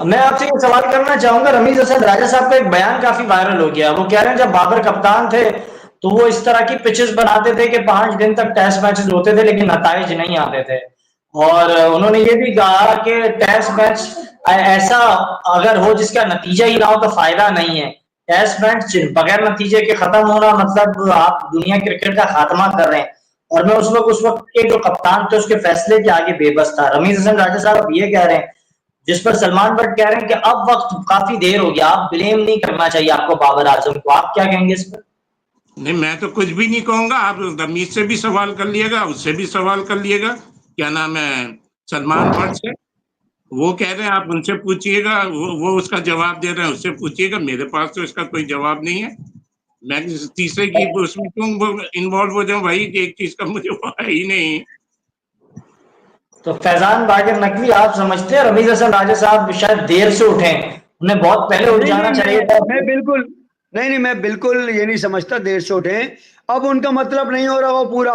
मैं आपसे एक सवाल करना चाहूंगा। रमीज हसन राजा साहब का एक बयान काफी वायरल हो गया। वो कह रहे हैं जब बाबर कप्तान थे तो वो इस तरह की पिचेस बनाते थे कि 5 दिन तक टेस्ट मैचेस होते थे लेकिन नताइज नहीं आते थे। और उन्होंने ये भी कहा कि टेस्ट मैच ऐसा अगर हो जिसका नतीजा ही ना हो तो फायदा नहीं है। टेस्ट मैच बगैर नतीजे के खत्म होना मतलब आप दुनिया क्रिकेट का खात्मा कर रहे हैं। और मैं उस वक्त के जो कप्तान थे उसके फैसले के आगे बेबस था। रमीज हसन राजा साहब ये कह रहे हैं, जिस पर सलमान बट कह रहे हैं कि अब वक्त काफी देर हो गया, आप ब्लेम नहीं करना चाहिए आपको बाबर आजम को। आप क्या कहेंगे इस पर? नहीं, मैं तो कुछ भी नहीं कहूंगा। आप रमीज से भी सवाल कर लिएगा, उससे भी सवाल कर लिएगा, क्या नाम है, सलमान बट से। वो कह रहे हैं आप उनसे पूछिएगा, वो उसका जवाब दे रहे हैं, उससे पूछिएगा। मेरे पास तो इसका कोई जवाब नहीं है। मैं तीसरे की उसमें क्यों इन्वॉल्व हो जाऊं भाई, एक चीज का मुझे वो है ही नहीं। तो फैजान बागर नकवी, आप समझते हैं रमीज हसन राजा साहब शायद देर से उठे, उन्हें बहुत पहले उठ नहीं जाना नहीं, चाहिए था? मैं बिल्कुल नहीं, मैं बिल्कुल ये नहीं समझता देर से उठे। अब उनका मतलब नहीं हो रहा वो पूरा।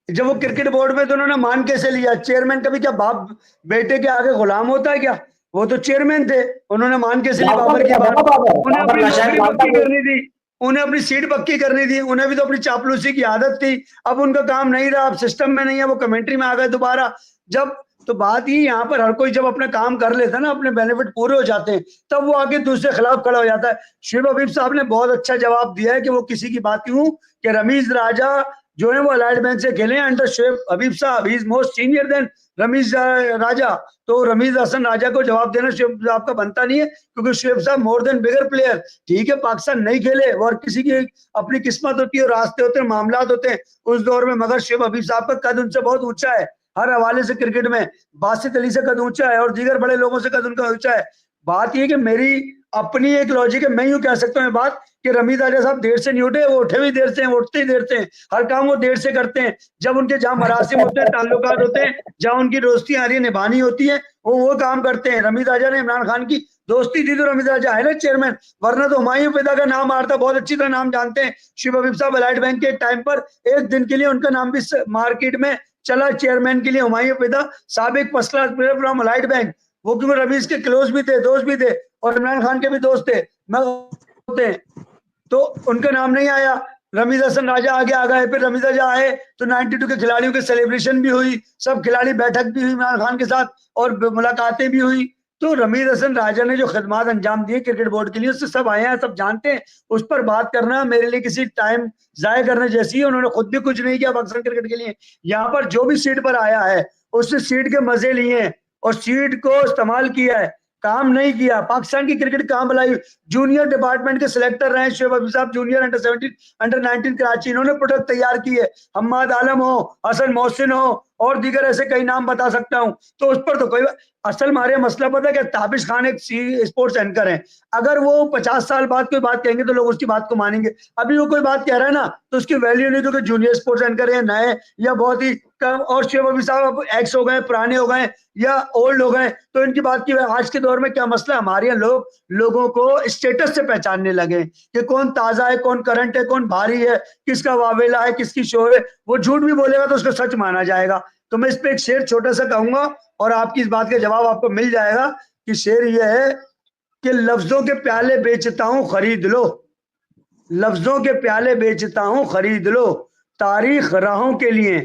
जब वो क्रिकेट बोर्ड में तो उन्होंने मान कैसे लिया? चेयरमैन कभी क्या बाप बेटे के आगे गुलाम होता है क्या? वो तो चेयरमैन थे, उन्होंने मान कैसे ली बाबर की बात? उन्हें अपनी नौकरी पक्की करनी थी, उन्हें अपनी सीट पक्की करनी थी, उन्हें भी तो अपनी चापलूसी की आदत थी। अब उनका काम नहीं रहा, अब सिस्टम में नहीं है, वो कमेंट्री में आ गए दोबारा। जब तो बात ही यहाँ पर हर कोई जब अपना काम कर लेता है ना, अपने बेनिफिट पूरे हो जाते हैं, तब वो आगे दूसरे खिलाफ खड़ा हो जाता है। शुएब हबीब साहब ने बहुत अच्छा जवाब दिया है कि वो किसी की बात क्यों कि रमीज राजा जो है वो अलाइनमेंट से खेले under Shoaib Habib sahab. He is most senior than Rameez Raja. तो रमीज हसन राजा को जवाब देना शुएब साहब का बनता नहीं है, क्योंकि शुएब साहब मोर देन बिगर प्लेयर। ठीक है, पाकिस्तान नहीं खेले और किसी की अपनी किस्मत होती है, रास्ते होते हैं, मामलात होते हैं उस दौर में, मगर शुएब हबीब साहब का कद उनसे बहुत ऊंचा है हर हवाले से। क्रिकेट में बासित अली से कद ऊंचा है और दीगर बड़े लोगों से कद उनका ऊंचा है। बात यह कि मेरी अपनी एक लॉजिक है, मैं यूं कह सकता हूँ बात कि रमीज राजा साहब देर से नहीं उठे, वो उठे भी देर से हैं, उठते ही देर से हैं, हर काम वो देर से करते हैं। जब उनके जहां मरासिम होते हैं, ताल्लुकात होते हैं, जहां उनकी दोस्ती आ रही निभानी होती है, वो काम करते हैं। रमीज राजा ने इमरान खान की दोस्ती थी तो रमीज राजा है ना चेयरमैन, वरना तो हुमायूं पैदा का नाम आ रहा था, बहुत अच्छी तरह नाम जानते हैं। शुएब हबीब साहब अलाइड बैंक के टाइम पर एक दिन के लिए उनका नाम भी मार्केट में चला चेयरमैन के लिए, हुमायूं पैदा साबिक first class player from allied bank. वो क्योंकि रमीज के क्लोज भी थे, दोस्त भी थे, और इमरान खान के भी दोस्त थे, मैं होते हैं, तो उनका नाम नहीं आया। रमीज हसन राजा आगे आ गए, फिर रमीज राजा आए तो 92 के खिलाड़ियों के सेलिब्रेशन भी हुई, सब खिलाड़ी बैठक भी हुई इमरान खान के साथ और मुलाकातें भी हुई। तो रमीज हसन राजा ने जो खदमात अंजाम दिए क्रिकेट बोर्ड के लिए, उससे सब आए हैं, सब जानते हैं। उस पर बात करना मेरे लिए किसी टाइम जाया करने जैसी है। उन्होंने खुद भी कुछ नहीं किया पाकिस्तान क्रिकेट के लिए। यहाँ पर जो भी सीट पर आया है उससे सीट के मजे लिए हैं और सीट को इस्तेमाल किया है, काम नहीं किया। पाकिस्तान की क्रिकेट कहां बुलाई? जूनियर डिपार्टमेंट के सिलेक्टर रहे शुएब हबीब साहब, जूनियर अंडर 17 अंडर 19 कराची, इन्होंने प्रोडक्ट तैयार किए। हम्माद आलम हो, हसन मोहसिन हो और दीगर ऐसे कई नाम बता सकता हूं। तो उस पर तो कोई असल मारे मसला पता है कि ताबिश खान एक स्पोर्ट्स एंकर है, अगर वो 50 साल बाद कोई बात कहेंगे तो लोग उसकी बात को मानेंगे। अभी वो कोई बात कह रहा है ना तो उसकी वैल्यू नहीं, क्योंकि जूनियर स्पोर्ट्स एंकर है, नए या बहुत ही कम। और शुएब हबीब साहब एक्स हो गए, पुराने हो गए या ओल्ड हो गए, तो इनकी बात की आज के दौर में क्या मसला है? हमारे यहाँ लोगों को स्टेटस से पहचानने लगे कि कौन ताजा है, कौन करंट है, कौन भारी है, किसका वावेला है, किसकी शो है। वो झूठ भी बोलेगा तो उसको सच माना जाएगा। तो मैं इस पे एक शेर छोटा सा कहूंगा और आपकी इस बात का जवाब आपको मिल जाएगा कि शेर ये है कि लफ्जों के प्याले बेचता हूं खरीद लो, लफ्जों के प्याले बेचता हूं खरीद लो, तारीख राहों के लिए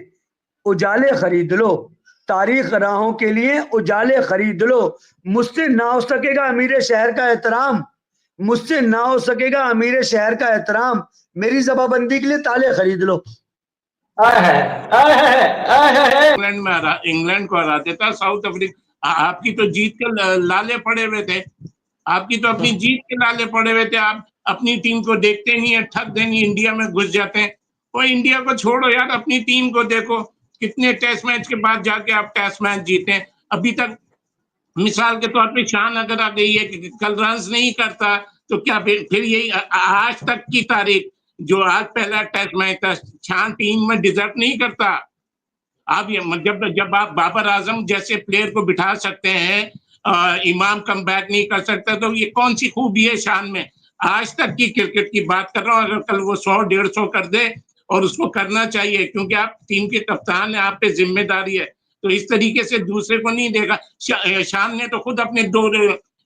उजाले खरीद लो, तारीख राहों के लिए उजाले खरीद लो। मुझसे ना हो सकेगा अमीर शहर का एहतराम, मुझसे ना हो सकेगा अमीर शहर का एहतराम, मेरी जबाबंदी के लिए ताले खरीद लो। इंग्लैंड को हरा देता साउथ अफ्रीका। आपकी तो जीत के लाले पड़े हुए थे, आपकी तो अपनी जीत के लाले पड़े हुए थे। आप अपनी टीम को देखते नहीं है, ठग देनी इंडिया में घुस जाते हैं। और इंडिया को छोड़ो यार, अपनी टीम को देखो, कितने टेस्ट मैच के बाद जाके आप टेस्ट मैच जीते। अभी तक मिसाल के तौर पे शान अगर आ गई है कि कल रन नहीं करता तो क्या फिर यही आज तक की तारीख जो आज पहला टेस्ट मैच था, शान टीम में डिजर्व नहीं करता। आप ये जब आप बाबर आजम जैसे प्लेयर को बिठा सकते हैं, इमाम कम बैक नहीं कर सकता, तो ये कौन सी खूबी है शान में? आज तक की क्रिकेट की बात कर रहा हूँ। अगर कल वो 100-150 कर दे, और उसको करना चाहिए क्योंकि आप टीम के कप्तान है, आप पे जिम्मेदारी है, तो इस तरीके से दूसरे को नहीं देगा। शान ने तो खुद अपने 2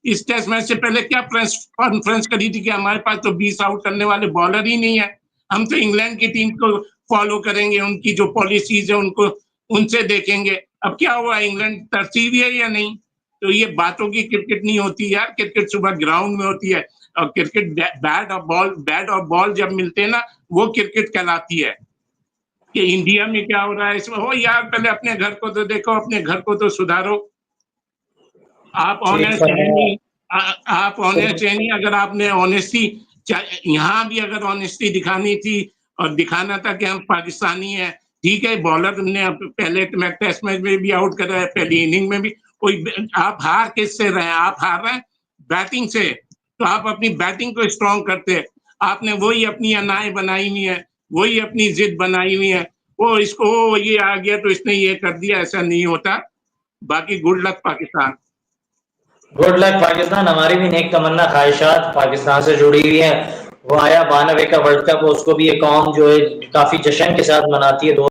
इस टेस्ट मैच से पहले क्या प्रेस कॉन्फ्रेंस करी थी कि हमारे पास तो 20 आउट करने वाले बॉलर ही नहीं है, हम तो इंग्लैंड की टीम को फॉलो करेंगे, उनकी जो पॉलिसीज है उनको उनसे देखेंगे। अब क्या हुआ, इंग्लैंड तरसी भी है या नहीं? तो ये बातों की क्रिकेट नहीं होती यार, क्रिकेट सुबह ग्राउंड में होती है, और क्रिकेट बैट और बॉल जब मिलते हैं ना, वो क्रिकेट कहलाती है। कि इंडिया में क्या हो रहा है इसमें, हो यार पहले अपने घर को तो देखो, अपने घर को तो सुधारो। आप ऑनेस्ट है नहीं, आप ऑनेस्ट है नहीं। अगर आपने ऑनेस्टी, यहाँ भी अगर ऑनेस्टी दिखानी थी और दिखाना था कि हम पाकिस्तानी है, ठीक है, बॉलर ने पहले टेस्ट मैच में भी आउट करा है, पहली इनिंग में भी। कोई आप हार किससे रहे हैं? आप हार रहे हैं बैटिंग से, तो आप अपनी बैटिंग को स्ट्रॉन्ग करते। आपने वही अपनी अनाएं बनाई हुई है, वही अपनी जिद बनाई हुई है, वो इसको ये आ गया तो इसने ये कर दिया, ऐसा नहीं होता। बाकी good luck Pakistan. Good luck Pakistan. हमारी भी नेक तमन्ना ख्वाहिशात पाकिस्तान से जुड़ी हुई है। वो आया 92 का वर्ल्ड कप, उसको भी ये कौम जो है काफी जश्न के साथ मनाती है।